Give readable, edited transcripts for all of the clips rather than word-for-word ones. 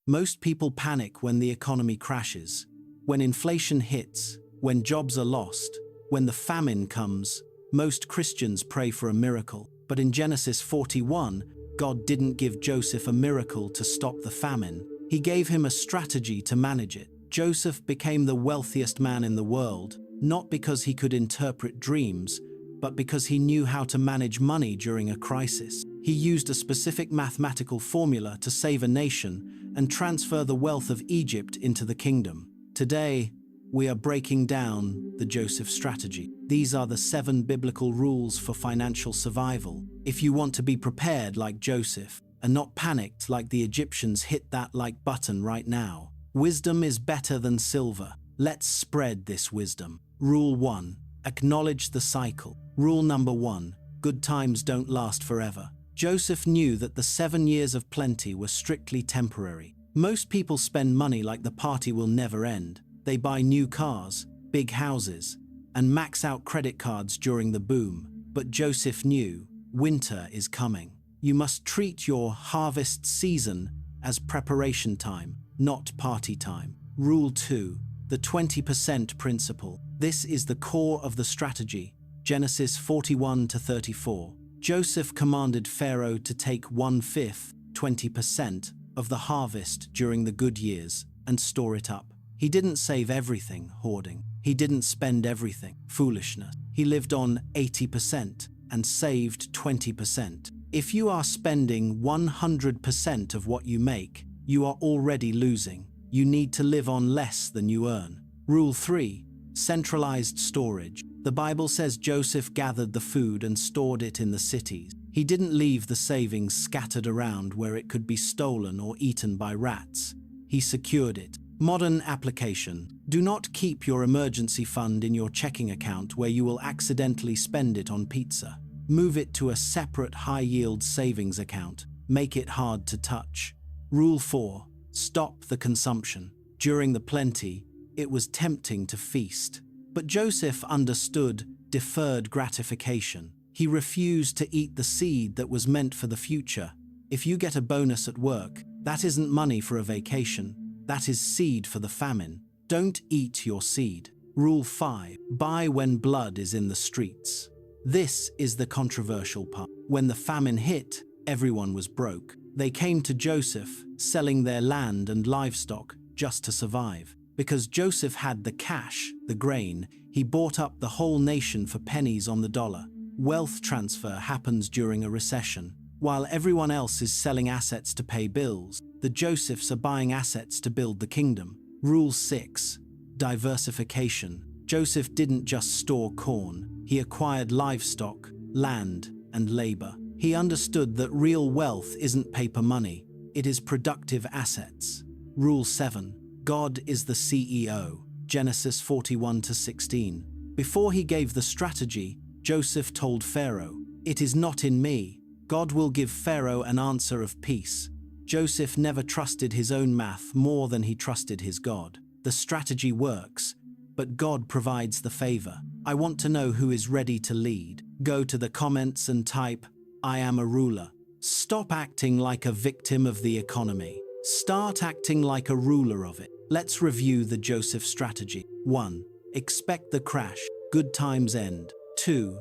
Most people panic when the economy crashes, when inflation hits, when jobs are lost, when the famine comes. Most Christians pray for a miracle. But in Genesis 41, God didn't give Joseph a miracle to stop the famine. He gave him a strategy to manage it. Joseph became the wealthiest man in the world, not because he could interpret dreams, but because he knew how to manage money during a crisis. He used a specific mathematical formula to save a nation and transfer the wealth of Egypt into the kingdom. Today, we are breaking down the Joseph strategy. These are the 7 biblical rules for financial survival. If you want to be prepared like Joseph and not panicked like the Egyptians, hit that like button right now. Wisdom is better than silver. Let's spread this wisdom. Rule 1. Acknowledge the cycle. Rule number 1. Good times don't last forever. Joseph knew that the 7 years of plenty were strictly temporary. Most people spend money like the party will never end. They buy new cars, big houses, and max out credit cards during the boom. But Joseph knew winter is coming. You must treat your harvest season as preparation time, not party time. Rule 2. The 20% principle. This is the core of the strategy. Genesis 41-34. Joseph commanded Pharaoh to take 1/5, 20%, of the harvest during the good years and store it up. He didn't save everything, hoarding. He didn't spend everything, foolishness. He lived on 80% and saved 20%. If you are spending 100% of what you make, you are already losing. You need to live on less than you earn. Rule 3. Centralized storage. The Bible says Joseph gathered the food and stored it in the cities. He didn't leave the savings scattered around where it could be stolen or eaten by rats. He secured it. Modern application. Do not keep your emergency fund in your checking account where you will accidentally spend it on pizza. Move it to a separate high-yield savings account. Make it hard to touch. Rule 4. Stop the consumption. During the plenty, it was tempting to feast. But Joseph understood deferred gratification. He refused to eat the seed that was meant for the future. If you get a bonus at work, that isn't money for a vacation. That is seed for the famine. Don't eat your seed. Rule 5. Buy when blood is in the streets. This is the controversial part. When the famine hit, everyone was broke. They came to Joseph, selling their land and livestock just to survive. Because Joseph had the cash, the grain, he bought up the whole nation for pennies on the dollar. Wealth transfer happens during a recession. While everyone else is selling assets to pay bills, the Josephs are buying assets to build the kingdom. Rule 6. Diversification. Joseph didn't just store corn. He acquired livestock, land, and labor. He understood that real wealth isn't paper money. It is productive assets. Rule 7. God is the CEO. Genesis 41-16. Before he gave the strategy, Joseph told Pharaoh, "It is not in me. God will give Pharaoh an answer of peace." Joseph never trusted his own math more than he trusted his God. The strategy works, but God provides the favor. I want to know who is ready to lead. Go to the comments and type, "I am a ruler." Stop acting like a victim of the economy. Start acting like a ruler of it. Let's review the Joseph strategy. 1. Expect the crash. Good times end. 2.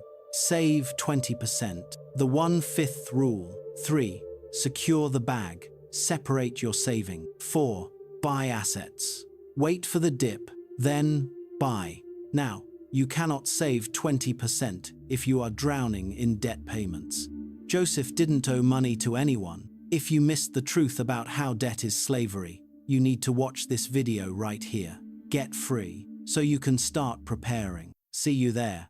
Save 20%. The 1/5 rule. 3. Secure the bag. Separate your saving. 4. Buy assets. Wait for the dip, then buy. Now, you cannot save 20% if you are drowning in debt payments. Joseph didn't owe money to anyone. If you missed the truth about how debt is slavery, you need to watch this video right here. Get free, so you can start preparing. See you there.